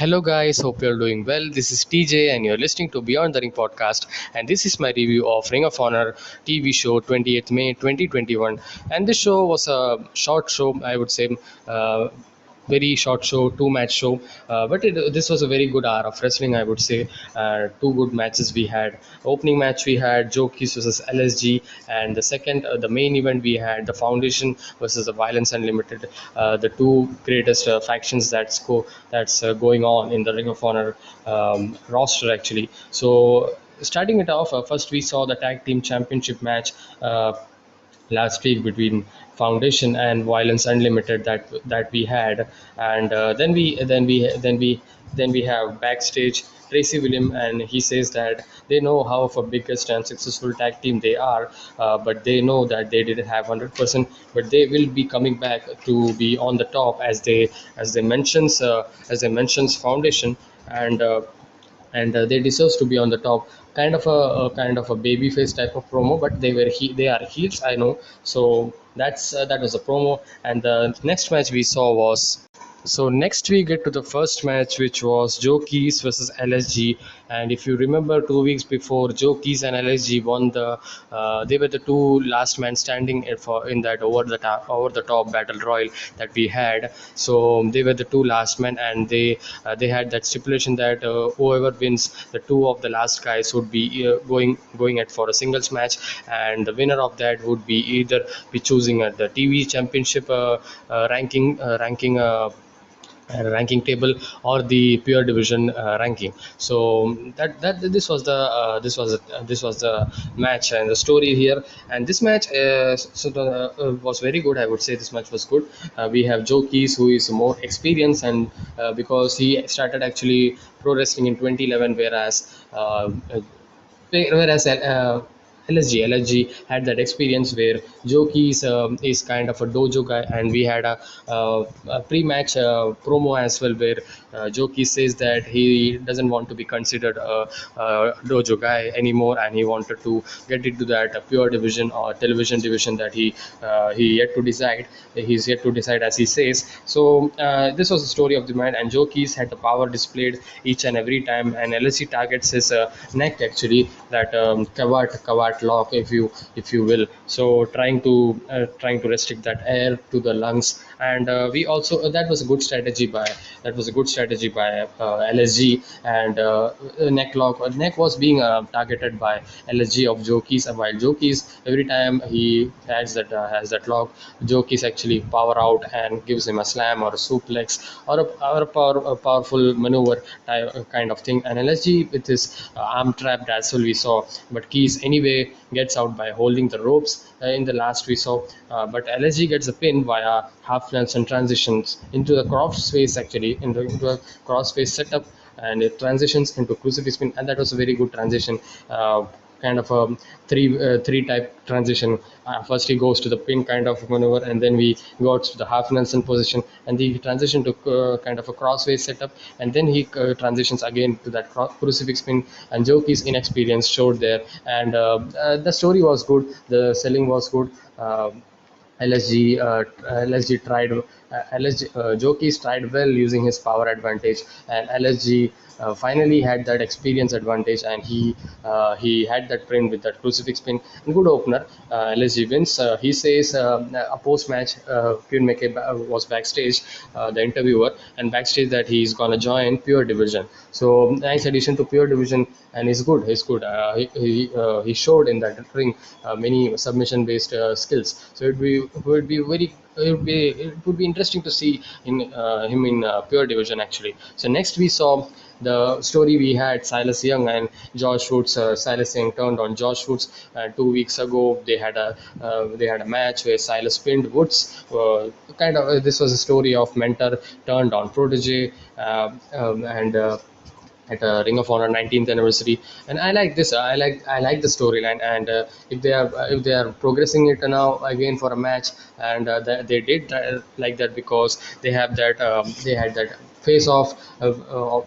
Hello guys, hope you're doing well. This is TJ and you're listening to Beyond the Ring podcast, and this is my review of Ring of Honor TV show 28th May 2021. And this show was a short show, I would say, uh, very short show, two match show, this was a very good hour of wrestling, I would say. Two good matches we had. Opening match we had Joe Keys versus LSG, and the second, the main event, we had the Foundation versus the Violence Unlimited, the two greatest factions that's going on in the Ring of Honor roster actually. So starting it off, first we saw the tag team championship match last week between Foundation and Violence Unlimited that we had, and then we have backstage Tracy William, and he says that they know how of a biggest and successful tag team they are, but they know that they didn't have 100%, but they will be coming back to be on the top as they mentions Foundation, and they deserves to be on the top. Kind of a baby face type of promo, but they are heels, I know. So that was a promo, and the next match we saw was. So next we get to the first match, which was Joe Keys versus LSG. And if you remember, 2 weeks before, Joe Keys and LSG won they were the two last man standing in that over the top battle royal that we had. So they were the two last men, and they had that stipulation that whoever wins, the two of the last guys would be going at for a singles match, and the winner of that would be either be choosing at the TV championship ranking table, or the pure division ranking. So that this was the match and the story here. And this match was very good, I would say. This match was good. We have Joe Keys, who is more experienced, and because he started actually pro wrestling in 2011, whereas LSG had that experience where Joki is kind of a dojo guy, and we had a pre-match promo as well, where Joki says that he doesn't want to be considered a dojo guy anymore, and he wanted to get into that pure division or television division that he yet to decide. He's yet to decide, as he says. So this was the story of the man, and Joki's had the power displayed each and every time, and LSG targets his neck actually, that kavat lock, if you will. So trying to restrict that air to the lungs, and we also that was a good strategy by LSG, and neck was being targeted by LSG of Joki's, while Joki's, every time he has that lock, Joki's actually power out and gives him a slam or a suplex, or a powerful maneuver kind of thing. And LSG with his arm trap, that's all we saw, but Keys anyway gets out by holding the ropes in the last we saw, but LSG gets a pin via half Nelson transitions into the crossface, actually into a crossface setup, and it transitions into crucifix pin, and that was a very good transition. Kind of a three type transition. First he goes to the pin kind of maneuver, and then we go to the half Nelson position, and the transition to kind of a crossface setup, and then he transitions again to that crucifix pin, and Joki's inexperience showed there. And the story was good, the selling was good. LSG tried. Joki's tried well using his power advantage, and LSG finally had that experience advantage, and he had that print with that crucifix pin. Good opener. LSG wins. He says a post match, Quinn McKay was backstage, the interviewer, and backstage that he's gonna join Pure Division. So nice addition to Pure Division, and he's good. He showed in that ring many submission based skills. So it would be interesting to see him in Pure Division actually. So next we saw the story. We had Silas Young and Josh Woods. Silas Young turned on Josh Woods. 2 weeks ago, they had a match where Silas pinned Woods. This was a story of mentor turned on protege, and at Ring of Honor 19th anniversary, and I like this. I like the storyline, and if they are progressing it now again for a match, and they did like that because they had that face off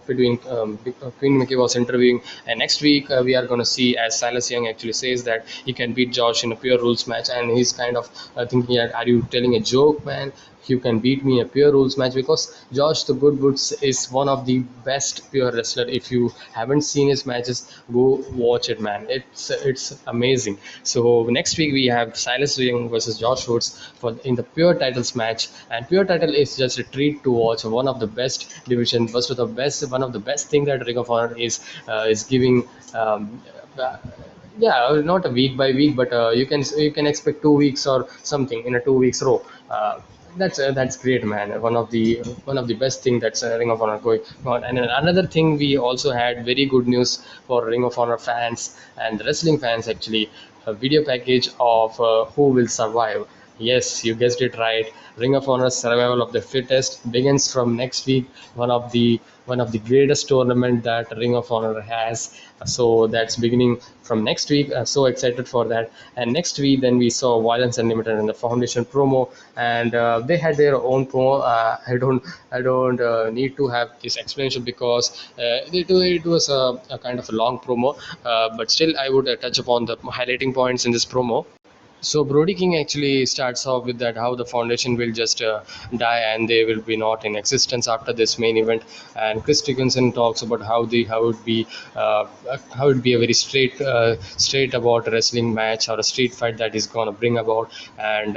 between Queen Mickey was interviewing, and next week we are going to see as Silas Young actually says that he can beat Josh in a pure rules match, and he's kind of thinking that, are you telling a joke, man? You can beat me in a pure rules match? Because Josh the Good Woods is one of the best pure wrestler. If you haven't seen his matches, go watch it, man. It's amazing. So next week we have Silas Young versus Josh Woods for in the pure titles match, and pure title is just a treat to watch. One of the best division, first of the best, one of the best thing that Ring of Honor is giving. Uh, yeah, not a week by week, but you can expect 2 weeks or something in a 2 weeks row. That's great, man. One of the best thing that's Ring of Honor going on. And another thing, we also had very good news for Ring of Honor fans and wrestling fans actually, a video package of Who Will Survive. Yes, you guessed it right. Ring of Honor Survival of the Fittest begins from next week. One of the greatest tournament that Ring of Honor has. So that's beginning from next week. So excited for that. And next week, then we saw Violence Unlimited and the Foundation promo, and they had their own promo. I don't need to have this explanation because it was a kind of a long promo, but still I would touch upon the highlighting points in this promo. So Brody King actually starts off with that how the foundation will just die and they will be not in existence after this main event, and Chris Dickinson talks about how it be a very straight about a wrestling match or a street fight that is gonna bring about, and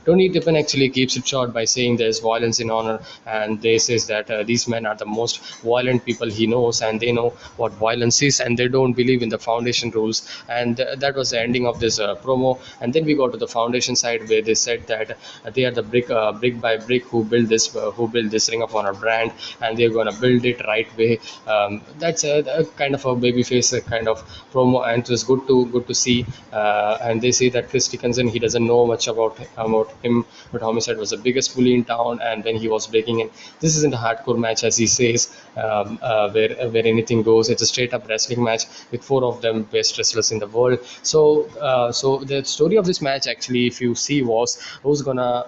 Tony Tippin actually keeps it short by saying there's violence in honor, and they says that these men are the most violent people he knows, and they know what violence is, and they don't believe in the foundation rules, and that was the ending of this promo. And then we go to the foundation side where they said that they are the brick by brick who build this Ring of Honor brand, and they're gonna build it right way. That's a kind of a babyface kind of promo, and it was good to see. And they say that Chris Dickinson, he doesn't know much about him, but Homicide was the biggest bully in town, and then he was breaking in. This isn't a hardcore match, as he says, where anything goes. It's a straight up wrestling match with four of them best wrestlers in the world. So the story of this match actually, if you see, was who's gonna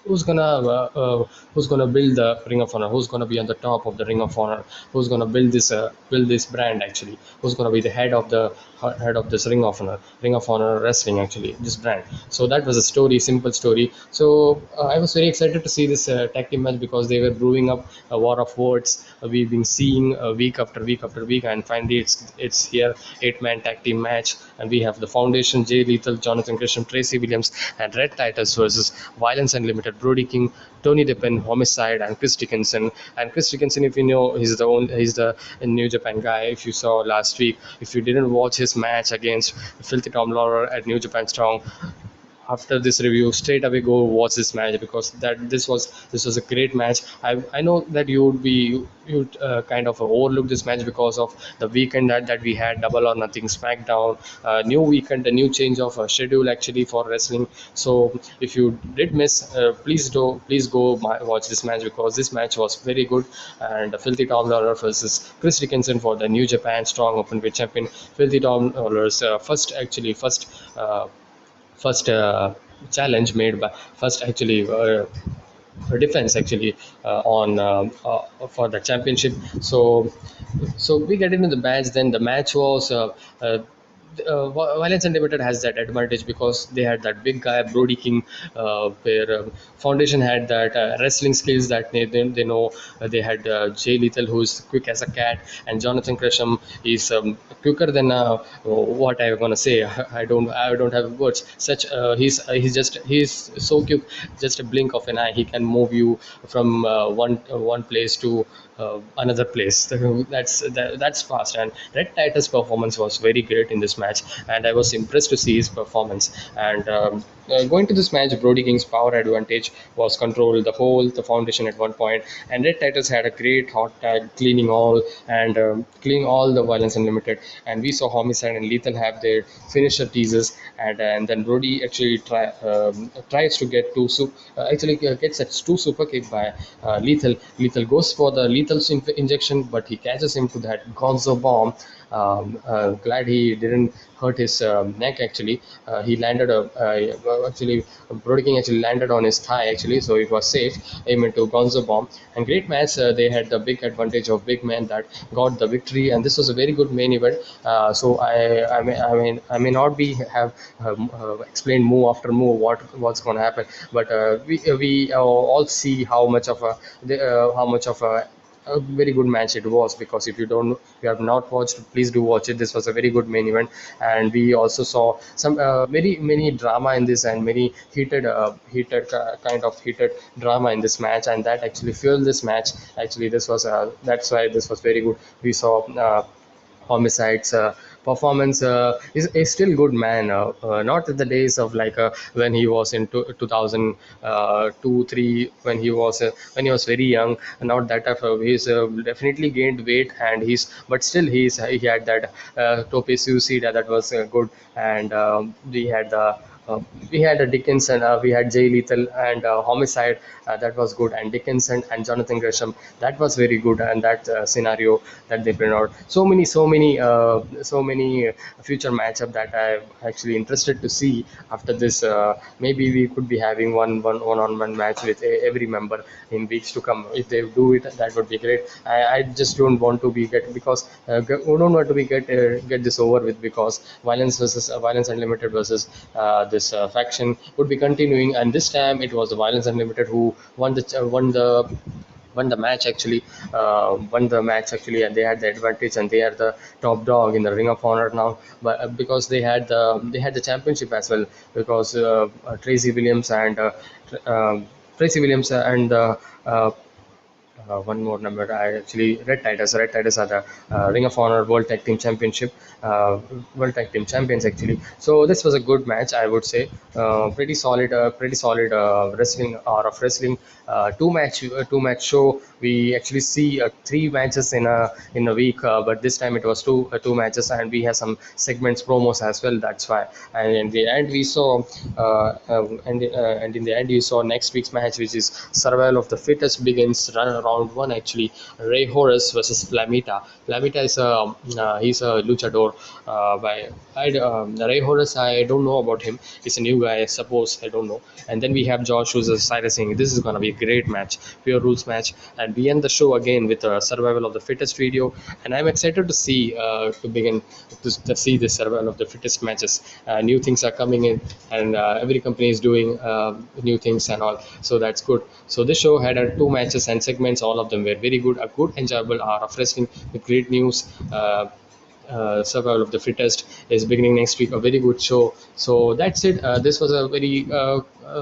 uh, uh, who's gonna build the Ring of Honor, who's gonna be on the top of the Ring of Honor, who's gonna build this brand actually, who's gonna be the head of this Ring of Honor wrestling actually, this brand. So that was a story, simple story. So I was very excited to see this tag team match because they were brewing up a war of words. We've been seeing week after week after week, and finally it's here, 8-man tag team match, and we have the Foundation, Jay Lethal, Jonathan Gresham, Tracy Williams, and Red Titus versus Violence Unlimited, Brody King, Tony Deppen, Homicide, and Chris Dickinson. And Chris Dickinson, if you know, he's the New Japan guy. If you saw last week, if you didn't watch his match against Filthy Tom Lawler at New Japan Strong, after this review straight away go watch this match, because this was a great match. I know that you kind of overlook this match because of the weekend that we had, Double or Nothing SmackDown, new weekend, a new change of schedule actually for wrestling. So if you did miss, please go watch this match, because this match was very good. And Filthy Tom Lawler versus Chris Dickinson for the New Japan Strong Openweight champion. Filthy Tom Lawler's first challenge made by first actually defense actually on for the championship. So we get into the match. Then the match was Violence Unlimited has that advantage because they had that big guy Brody King, where Foundation had that wrestling skills that they know. They had Jay Lethal, who's quick as a cat, and Jonathan Gresham is quicker than what I'm gonna say. I don't have words. Such he's so quick, just a blink of an eye. He can move you from one place to another place. That's fast. And Red Titus' performance was very great in this match, and I was impressed to see his performance. And going to this match, Brody King's power advantage was controlled the Foundation at one point, and Red Titus had a great hot tag, cleaning all the Violence Unlimited. And we saw Homicide and Lethal have their finisher teasers, and then Brody actually tries to get gets that two super kick by Lethal. Lethal goes for the lethal injection, but he catches him to that Gonzo bomb, Glad he didn't hurt his neck actually. He landed actually Brody King actually landed on his thigh actually, so it was safe. Aim into Gonzo bomb and great match. They had the big advantage of big men that got the victory, and this was a very good main event. So I may not be have explained move after move what's going to happen, but we all see how much of a very good match it was, because if you have not watched, please do watch it. This was a very good main event, and we also saw some very many drama in this, and many kind of heated drama in this match, and that actually fueled this match. Actually, this was that's why this was very good. We saw Homicide's performance is still good, man. Not at the days of like when he was in 2002 3, when he was very young. Not that type of, he's definitely gained weight, and he's but still he had that tope suicida that was good, and uh, we had a Dickinson, we had Jay Lethal and Homicide, that was good, and Dickinson and Jonathan Gresham, that was very good, and that scenario that they bring out. So many future matchup that I'm actually interested to see after this. Maybe we could be having one-on-one match with every member in weeks to come. If they do it, that would be great. I just don't want to be get because we don't want to be get this over with, because Violence Unlimited versus this faction would be continuing, and this time it was the Violence Unlimited who won the match actually. Won the match actually, and they had the advantage, and they are the top dog in the Ring of Honor now. But because they had the championship as well, because Tracy Williams and one more number. I actually Red Tigers. Red Tigers are the Ring of Honor World Tag Team Championship, World Tag Team Champions actually. So this was a good match, I would say. Pretty solid wrestling, hour of wrestling. Two match show. We actually see three matches in a week, but this time it was two matches, and we have some segments promos as well. That's why. And in the end, we saw and in the end, you saw next week's match, which is Survival of the Fittest begins round one actually. Ray Horace versus Flamita. Flamita is he's a luchador. Ray Horace, I don't know about him. He's a new guy, I suppose. I don't know. And then we have Josh, who's a Silas. This is gonna be a great match, pure rules match, and we end the show again with a Survival of the Fittest video. And I'm excited to see to see the Survival of the Fittest matches. New things are coming in, and every company is doing new things and all, so that's good. So this show had two matches and segments. All of them were very good, a good enjoyable hour of wrestling with great news. Survival of the Fittest is beginning next week, a very good show. So that's it. This was a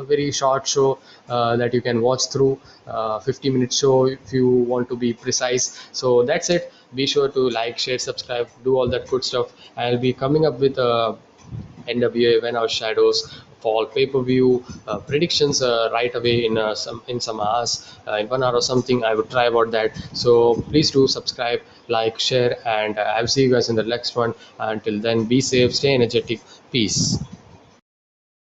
very short show that you can watch through, 50-minute show if you want to be precise. So that's it. Be sure to like, share, subscribe, do all that good stuff. I'll be coming up with NWA When Our Shadows fall pay-per-view predictions right away in some hours, in 1 hour or something. I would try about that. So please do subscribe, like, share, and I'll see you guys in the next one. Until then, be safe, stay energetic, peace.